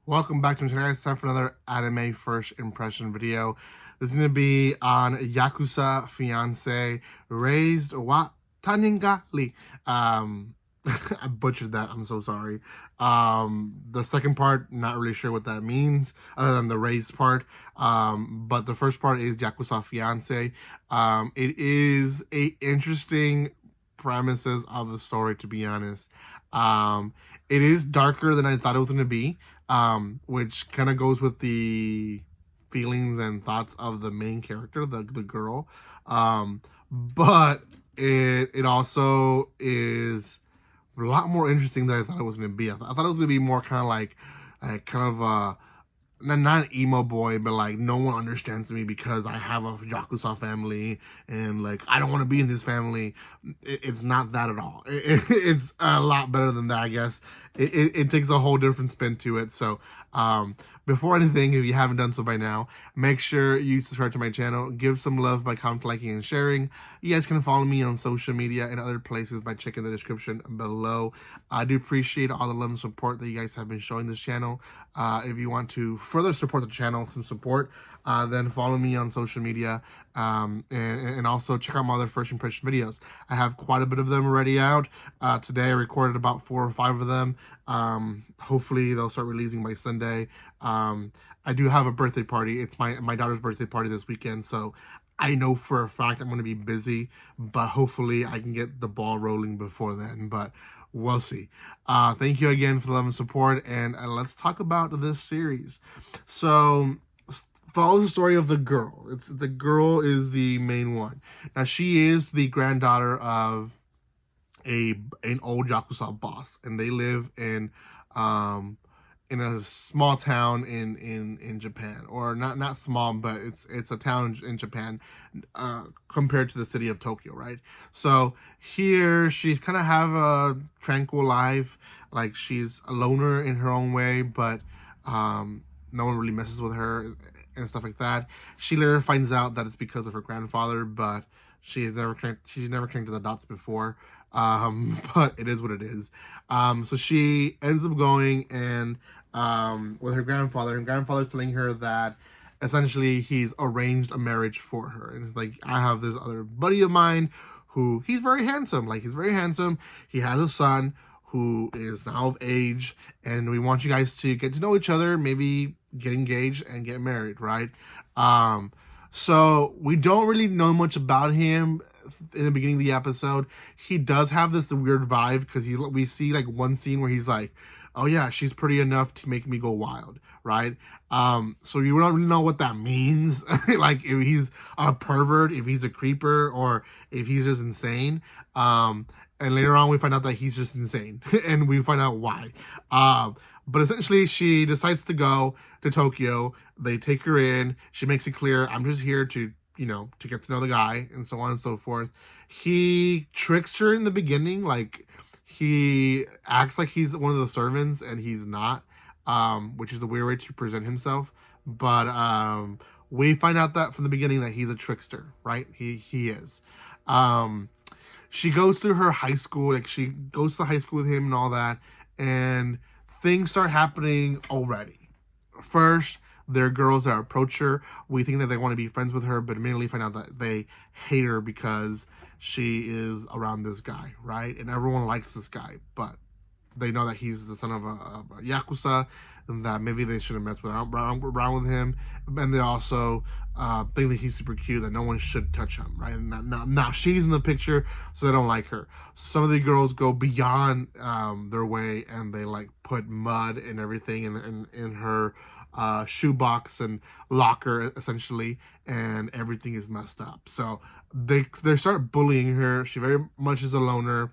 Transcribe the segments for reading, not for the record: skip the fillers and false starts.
Welcome back to my channel, guys. It's time for another anime first impression video. This is going to be on Yakuza Fiancé, raised wa Tanin ga i. I butchered that. I'm so sorry. The second part, not really sure what that means, other than the raised part. But the first part is Yakuza Fiancé. It is a interesting premises of the story, to be honest. It is darker than I thought it was going to be, which kind of goes with the feelings and thoughts of the main character, the girl. But it also is a lot more interesting than I thought it was going to be. I thought it was going to be more kind of like kind of not an emo boy, but like no one understands me because I have a Yakuza family and like I don't want to be in this family. It's not that at all. It's a lot better than that, I guess. It takes a whole different spin to it. So before anything, if you haven't done so by now, make sure you subscribe to my channel. Give some love by comment, liking, and sharing. You guys can follow me on social media and other places by checking the description below. I do appreciate all the love and support that you guys have been showing this channel. If you want to further support the channel, some support, then follow me on social media, and also check out my other first impression videos. I have quite a bit of them already out. Today I recorded about 4 or 5 of them. Hopefully they'll start releasing by Sunday. I do have a birthday party. It's my daughter's birthday party this weekend, so I know for a fact I'm going to be busy, but hopefully I can get the ball rolling before then, but we'll see. Thank you again for the love and support, and let's talk about this series. So, follows the story of the girl. The girl is the main one. Now, she is the granddaughter of an old Yakuza boss, and they live in a small town in Japan, or not small, but it's a town in Japan compared to the city of Tokyo, right? So here she's kind of have a tranquil life, like she's a loner in her own way, but no one really messes with her and stuff like that. She later finds out that it's because of her grandfather, but she's never connected the dots before. But it is what it is. So she ends up going and with her grandfather, and grandfather's telling her that essentially he's arranged a marriage for her. And it's like, I have this other buddy of mine who he's very handsome. Like, he's very handsome. He has a son who is now of age, and we want you guys to get to know each other, maybe get engaged and get married, right? So we don't really know much about him in the beginning of the episode. He does have this weird vibe because we see like one scene where he's like, oh yeah, she's pretty enough to make me go wild, right? So you don't really know what that means. Like if he's a pervert, if he's a creeper, or if he's just insane. And later on we find out that he's just insane and we find out why. But essentially she decides to go to Tokyo. They take her in. She makes it clear, I'm just here to, to get to know the guy, and so on and so forth. He tricks her in the beginning, like he acts like he's one of the servants and he's not, which is a weird way to present himself. But we find out that from the beginning that he's a trickster, right? He is. She goes through her high school, like she goes to high school with him and all that, and things start happening already. First, there are girls that approach her. We think that they want to be friends with her, but immediately find out that they hate her because she is around this guy, right? And everyone likes this guy, but they know that he's the son of a Yakuza, and that maybe they shouldn't mess around with him. And they also think that he's super cute, that no one should touch him, right? And now she's in the picture, so they don't like her. Some of the girls go beyond their way, and they like put mud and everything in her shoebox and locker, essentially, and everything is messed up. So they start bullying her. She very much is a loner.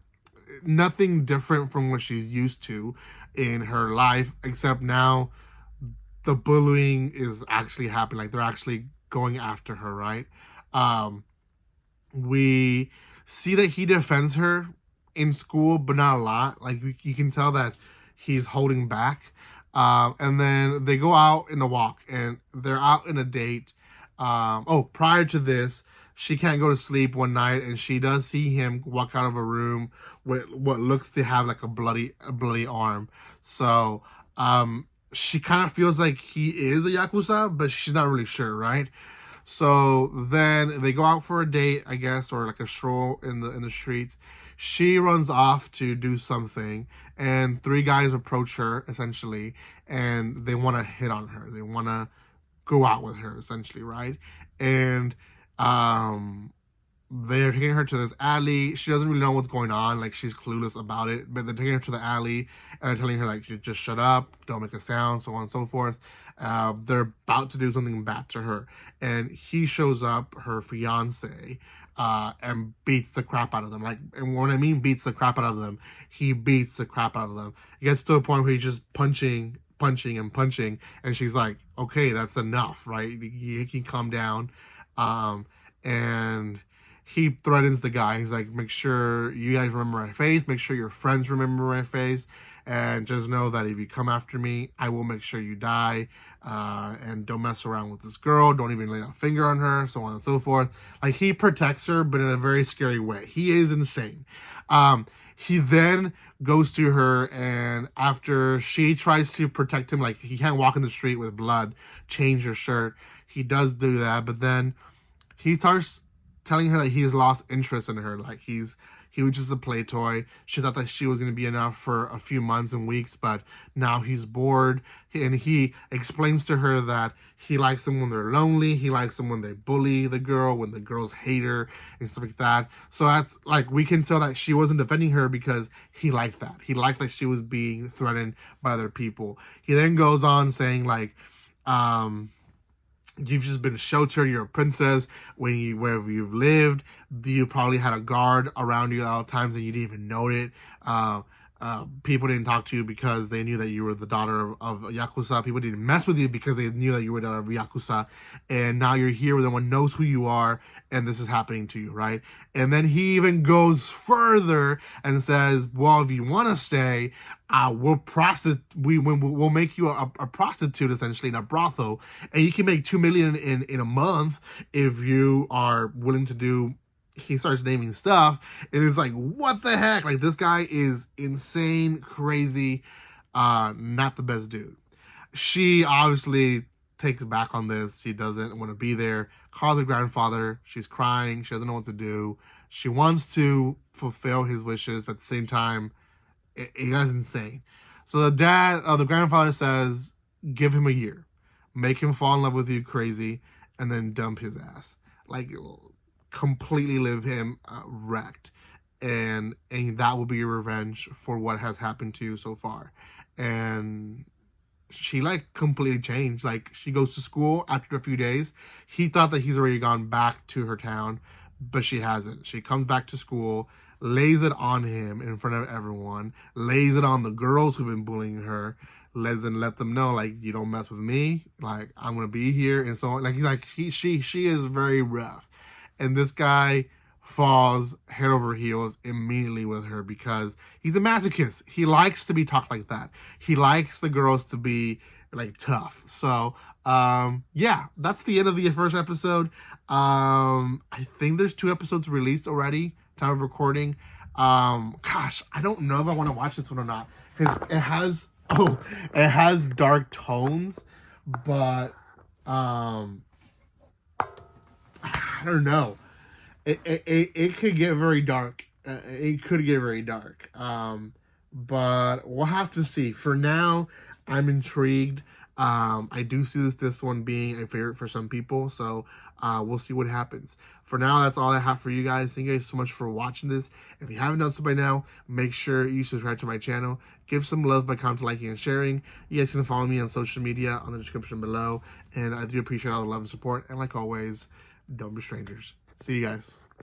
Nothing different from what she's used to in her life, except now the bullying is actually happening. Like they're actually going after her, right? We see that he defends her in school, but not a lot. Like you can tell that he's holding back. And then they go out in a walk, and they're out in a date. Prior to this, she can't go to sleep one night, and she does see him walk out of a room with what looks to have like a bloody arm. So she kind of feels like he is a Yakuza, but she's not really sure, right? So then they go out for a date, I guess, or like a stroll in the streets. She runs off to do something, and three guys approach her essentially, and they want to hit on her. They want to go out with her essentially, right? And um they're taking her to this alley. She doesn't really know what's going on. Like, she's clueless about it. But they're taking her to the alley and they're telling her, like, just shut up, don't make a sound, so on and so forth. They're about to do something bad to her. And he shows up, her fiance, and beats the crap out of them. Like, and when I mean beats the crap out of them, he beats the crap out of them. It gets to a point where he's just punching, and she's like, okay, that's enough, right? He can calm down. And he threatens the guy. He's like, make sure you guys remember my face, make sure your friends remember my face, and just know that if you come after me, I will make sure you die. And don't mess around with this girl, don't even lay a finger on her, so on and so forth. Like, he protects her, but in a very scary way. He is insane. He then goes to her, and after she tries to protect him, like, he can't walk in the street with blood, change her shirt. He does do that, but then he starts telling her that he has lost interest in her. Like, he was just a play toy. She thought that she was going to be enough for a few months and weeks, but now he's bored. And he explains to her that he likes them when they're lonely. He likes them when they bully the girl, when the girls hate her and stuff like that. So that's, like, we can tell that she wasn't defending her because he liked that. He liked that she was being threatened by other people. He then goes on saying, like, you've just been sheltered. You're a princess. Wherever you've lived, you probably had a guard around you at all times, and you didn't even know it. People didn't talk to you because they knew that you were the daughter of Yakuza. People didn't mess with you because they knew that you were the daughter of Yakuza. And now you're here where no one knows who you are, and this is happening to you, right? And then he even goes further and says, well, if you want to stay, we'll make you a prostitute, essentially, in a brothel, and you can make $2 million in a month if you are willing to do. He starts naming stuff, and it's like, what the heck? Like, this guy is insane, crazy, not the best dude. She obviously takes back on this. She doesn't want to be there. Calls her grandfather. She's crying. She doesn't know what to do. She wants to fulfill his wishes, but at the same time, it is insane. So the grandfather says, give him a year, make him fall in love with you crazy, and then dump his ass. Like, completely leave him wrecked. And that will be your revenge for what has happened to you so far. And she, like, completely changed. Like, she goes to school after a few days. He thought that he's already gone back to her town, but she hasn't. She comes back to school, lays it on him in front of everyone, lays it on the girls who've been bullying her, let them know, like, you don't mess with me, like, I'm gonna be here, and so on. Like, she is very rough. And this guy falls head over heels immediately with her because he's a masochist. He likes to be talked like that. He likes the girls to be, like, tough. So, yeah, that's the end of the first episode. I think there's 2 episodes released already, time of recording. Gosh, I don't know if I want to watch this one or not, because it has dark tones, but, I don't know. It could get very dark. It could get very dark. But we'll have to see. For now, I'm intrigued. I do see this one being a favorite for some people. So we'll see what happens. For now, that's all I have for you guys. Thank you guys so much for watching this. If you haven't done so by now, make sure you subscribe to my channel. Give some love by commenting, liking, and sharing. You guys can follow me on social media on the description below. And I do appreciate all the love and support. And like always, don't be strangers. See you guys.